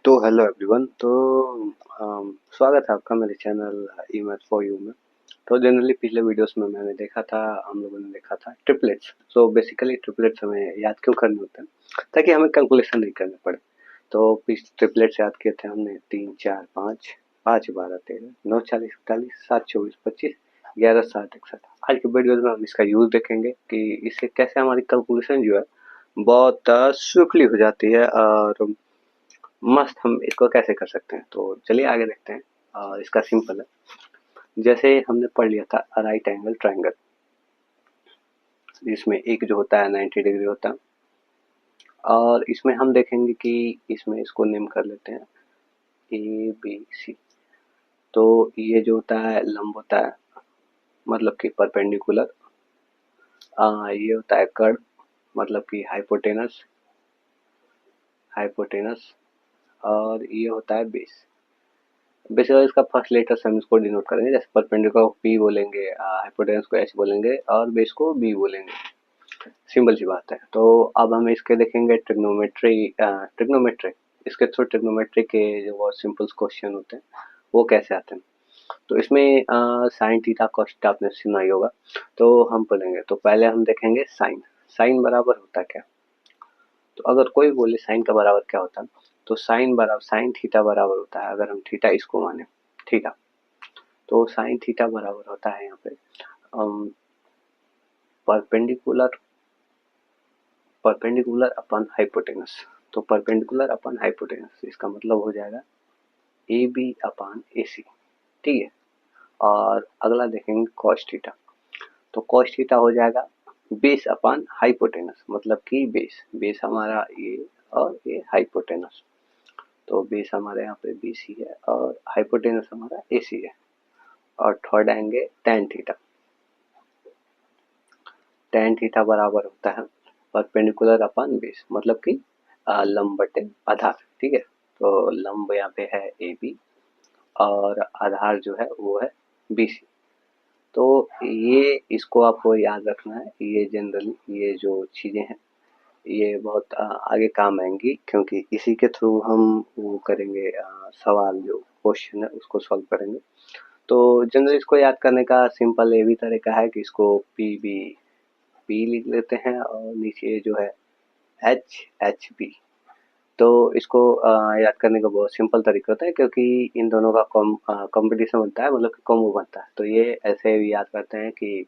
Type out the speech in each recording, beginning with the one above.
तो hello everyone. स्वागत है आपका मेरे channel E math for you में। तो जनरली पिछले वीडियोस में मैंने देखा था, हम लोगों ने देखा था ट्रिपलेट्स। सो बेसिकली ट्रिपलेट्स हमें याद क्यों करने होते हैं? ताकि हमें कैलकुलेशन नहीं करने पड़े। तो ट्रिपलेट्स याद किए थे हमने 3 4 5 5 12 13 9 40 41 7 24 25 11 60 61। आज के वीडियो में हम इसका यूज देखेंगे कि इससे कैसे हमारी कैलकुलेशन जो है बहुत स्विफ्टली हो जाती है और मस्त हम इसको कैसे कर सकते हैं। तो चलिए आगे देखते हैं। और इसका सिंपल है, जैसे हमने पढ़ लिया था राइट एंगल ट्रायंगल, जिसमें एक जो होता है 90 डिग्री होता है। और इसमें हम देखेंगे कि इसमें इसको नेम कर लेते हैं ए बी सी। तो ये जो होता है लंब होता है, मतलब कि परपेंडिकुलर। ये होता है कर्व, मतलब कि हाइपोटेनस हाइपोटेनस। और ये होता है बेस। बेसिकली इसका फर्स्ट लेटर हम इसको डिनोट करेंगे, जैसे परपेंडिकुलर को पी बोलेंगे, हाइपोटेनस को एच बोलेंगे और बेस को बी बोलेंगे। सिंपल सी बात है। तो अब हम इसके देखेंगे ट्रिग्नोमेट्री। इसके थ्रू ट्रिग्नोमेट्री के जो बहुत सिंपल क्वेश्चन होते हैं वो कैसे आते हैं। तो इसमें साइन थीटा कॉस थीटा आपने सुना ही होगा, तो हम पढ़ेंगे। तो पहले हम देखेंगे साइन। साइन बराबर होता है क्या? तो अगर कोई बोले साइन का बराबर क्या होता है, तो साइन थीटा बराबर होता है, अगर हम थीटा इसको माने थीटा, तो साइन थीटा बराबर होता है यहाँ पे परपेंडिकुलर परपेंडिकुलर अपन हाइपोटेनस। तो परपेंडिकुलर अपन हाइपोटेनस इसका मतलब हो जाएगा ए बी अपान ए सी। ठीक है। और अगला देखेंगे कॉस थीटा। तो कॉस थीटा हो जाएगा बेस अपान हाइपोटेनस, मतलब कि बेस हमारा ये और ये हाइपोटेनस। तो बेस हमारे यहाँ पे बी सी है और हाइपोटेनस हमारा ए सी है। और थर्ड आएंगे टेन थीटा। टेन थीटा बराबर होता है परपेंडिकुलर अपन बेस, मतलब कि लंब बटे आधार। ठीक है। तो लंब यहाँ पे है ए बी और आधार जो है वो है बी सी। तो ये इसको आपको याद रखना है। ये जनरली ये जो चीज़ें हैं ये बहुत आगे काम आएंगी, क्योंकि इसी के थ्रू हम वो करेंगे, सवाल जो क्वेश्चन है उसको सॉल्व करेंगे। तो जनरली इसको याद करने का सिंपल ये भी तरीका है कि इसको पी लिख लेते हैं और नीचे जो है एच बी। तो इसको याद करने का बहुत सिंपल तरीका होता है, क्योंकि इन दोनों का कंपटीशन बनता है, मतलब कि कॉम्बो बनता है। तो ये ऐसे भी याद करते हैं कि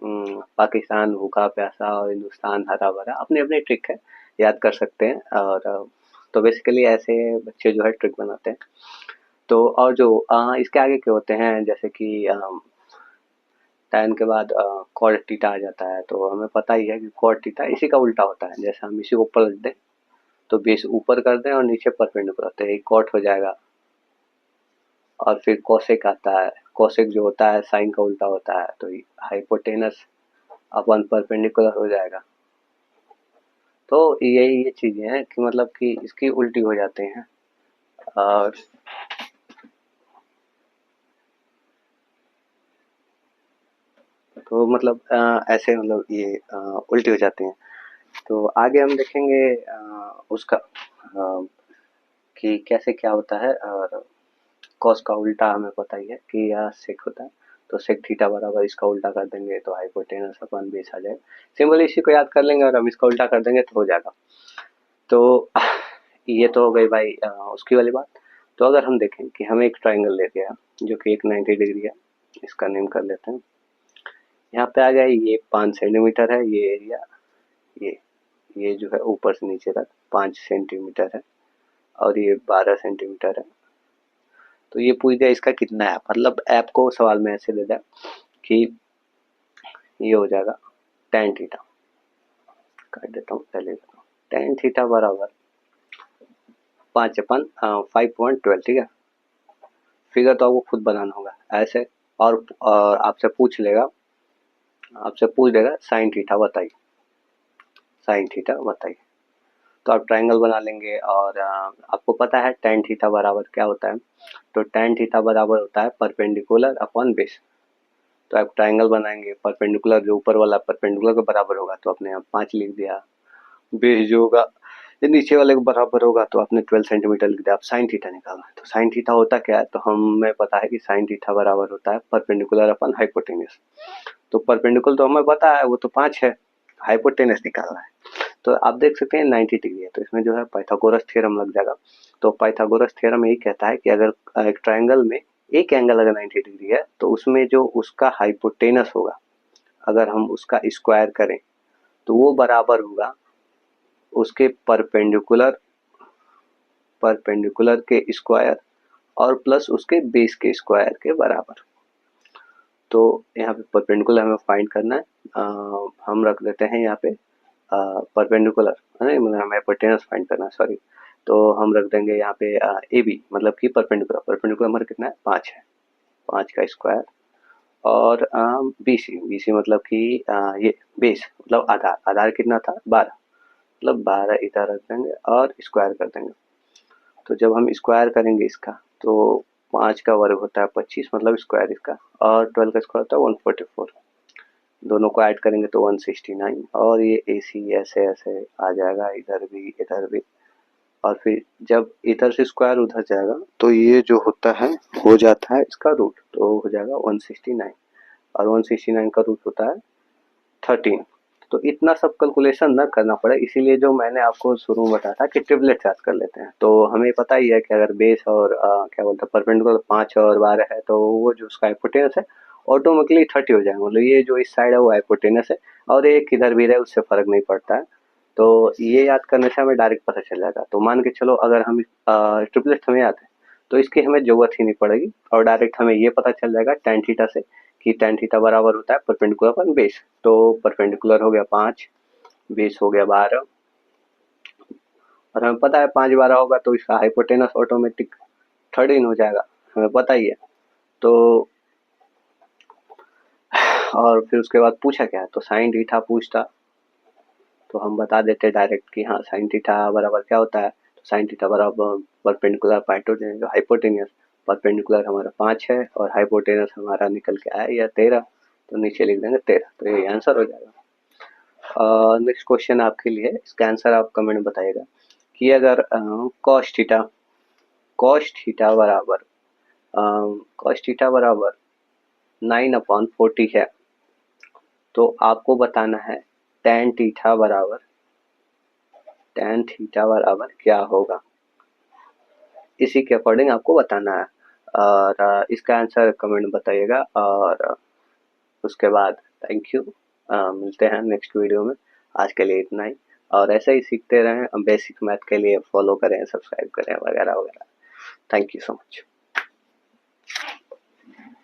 पाकिस्तान भूखा प्यासा और हिंदुस्तान हरा भरा, अपनी अपनी ट्रिक है, याद कर सकते हैं। और तो बेसिकली ऐसे बच्चे जो है ट्रिक बनाते हैं। तो और जो इसके आगे के होते हैं, जैसे कि tan के बाद cot थीटा आ जाता है। तो हमें पता ही है कि cot थीटा इसी का उल्टा होता है। जैसे हम इसी को पलट दें तो बेस ऊपर कर दें और नीचे परपेंडिकुलर, तो ये cot हो जाएगा। और फिर कोसेक आता है। कोसेक जो होता है साइन का उल्टा होता है, तो हाइपोटेनस अपन परपेंडिकुलर हो जाएगा। तो यही ये चीजें हैं कि मतलब कि इसकी उल्टी हो जाते हैं। और तो मतलब ऐसे मतलब ये उल्टी हो जाते हैं। तो आगे हम देखेंगे उसका कि कैसे क्या होता है। और कॉस का उल्टा हमें पता ही है कि यह सेक होता है। तो सेक थीटा बराबर इसका उल्टा कर देंगे तो हाइपोटेनस अपन बेस आ जाएगा। सिंपल इसी को याद कर लेंगे और हम इसका उल्टा कर देंगे तो हो जाएगा। तो ये तो हो गई भाई उसकी वाली बात। तो अगर हम देखें कि हमें एक ट्राइंगल ले दिया जो कि एक 90 डिग्री है, इसका नेम कर लेते हैं। यहाँ पे आ गया ये 5 सेंटीमीटर है ये एरिया। ये ये जो है ऊपर से नीचे तक 5 सेंटीमीटर है और ये 12 सेंटीमीटर है। तो ये पूछ दिया इसका कितना है, मतलब ऐप को सवाल में ऐसे दे दिया कि ये हो जाएगा tan थीटा। कर देता हूँ पहले, tan थीटा बराबर 5/5.12। ठीक है। फिगर तो आपको खुद बनाना होगा ऐसे। और आपसे पूछ देगा साइन थीटा बताइए, साइन थीटा बताइए। तो आप ट्रायंगल बना लेंगे। और आपको पता है tan थीटा बराबर क्या होता है। तो tan थीटा बराबर होता है परपेंडिकुलर अपॉन बेस। तो आप ट्रायंगल बनाएंगे, परपेंडिकुलर जो ऊपर वाला परपेंडिकुलर के बराबर होगा तो आपने यहाँ 5 लिख दिया। बेस जो होगा ये नीचे वाले के बराबर होगा तो आपने 12 सेंटीमीटर लिख दिया। आप साइन थीटा निकालना है, तो साइन थीटा होता क्या है, तो हमें पता है कि साइन थीटा बराबर होता है परपेंडिकुलर अपन हाइपोटेन्यूज। तो परपेंडिकुलर तो हमें पता है, वो तो 5 है, हाइपोटेन्यूज निकालना है। तो आप देख सकते हैं 90 डिग्री है, तो इसमें जो है पाइथागोरस थ्योरम लग जाएगा। तो पाइथागोरस थ्योरम यही कहता है कि अगर एक ट्रायंगल में एक एंगल अगर 90 डिग्री है तो उसमें जो उसका हाइपोटेनस होगा, अगर हम उसका स्क्वायर करें तो वो बराबर होगा उसके परपेंडिकुलर के स्क्वायर और प्लस उसके बेस के स्क्वायर के बराबर। तो यहाँ पे परपेंडिकुलर हमें फाइंड करना है। हम रख देते हैं यहाँ पे परपेंडिकुलर, मतलब हमें हाइपोटेनस फाइंड करना है, सॉरी। तो हम रख देंगे यहाँ पे ए बी, मतलब कि परपेंडिकुलर हमारा कितना है, 5 है, 5 का स्क्वायर। और बी सी मतलब कि ये बेस मतलब आधार, आधार कितना था 12, मतलब 12 इधर रख देंगे और स्क्वायर कर देंगे। तो जब हम स्क्वायर करेंगे इसका तो 5 का वर्ग होता है 25, मतलब स्क्वायर इसका, और 12 का स्क्वायर होता है 144। दोनों को ऐड करेंगे तो 169, और ये ए सी ऐसे ऐसे आ जाएगा, इधर भी। और फिर जब इधर से स्क्वायर उधर जाएगा तो ये जो होता है हो जाता है इसका रूट, तो हो जाएगा 169, और 169 का रूट होता है 13। तो इतना सब कैलकुलेशन न करना पड़े, इसीलिए जो मैंने आपको शुरू में बताया था कि ट्रिपलेट याद कर लेते हैं। तो हमें पता ही है कि अगर बेस और क्या बोलते हैं परपेंडिकुलर 5 और 12 है तो वो जो उसका हाइपोटेनस है ऑटोमेटिकली 30 हो जाएगा, मतलब ये जो इस साइड है वो हाइपोटेनस है, और एक किधर भी रहे उससे फर्क नहीं पड़ता है। तो ये याद करने से हमें डायरेक्ट पता चल जाएगा। तो मान के चलो अगर हम ट्रिपलेट हमें याद है तो इसकी हमें जरूरत ही नहीं पड़ेगी, और डायरेक्ट हमें ये पता चल जाएगा tan थीटा से कि tan थीटा बराबर होता है परपेंडिकुलर पर बेस। तो परपेंडिकुलर हो गया 5, बेस हो गया 12, और हमें पता है 5 12 होगा तो इसका हाइपोटेनस ऑटोमेटिक 13 हो जाएगा, हमें पता ही है। तो और फिर उसके बाद पूछा क्या है, तो साइन थीटा पूछता, तो हम बता देते डायरेक्ट कि हाँ साइन थीटा बराबर क्या होता है, तो साइन थीटा बराबर परपेंडिकुलर हाइपोटेनियस। परपेंडिकुलर हमारा 5 है और हाइपोटेनस हमारा निकल के आया या 13, तो नीचे लिख देंगे 13, तो ये आंसर हो जाएगा। नेक्स्ट क्वेश्चन आपके लिए, इसका आंसर आप कमेंट में बताइएगा कि अगर कॉस थीटा बराबर 9/40 है, तो आपको बताना है tan थीटा बराबर क्या होगा, इसी के अकॉर्डिंग आपको बताना है। और इसका आंसर कमेंट बताइएगा। और उसके बाद थैंक यू, मिलते हैं नेक्स्ट वीडियो में। आज के लिए इतना ही, और ऐसे ही सीखते रहें, बेसिक मैथ के लिए फॉलो करें, सब्सक्राइब करें वगैरह वगैरह। Thank you so much.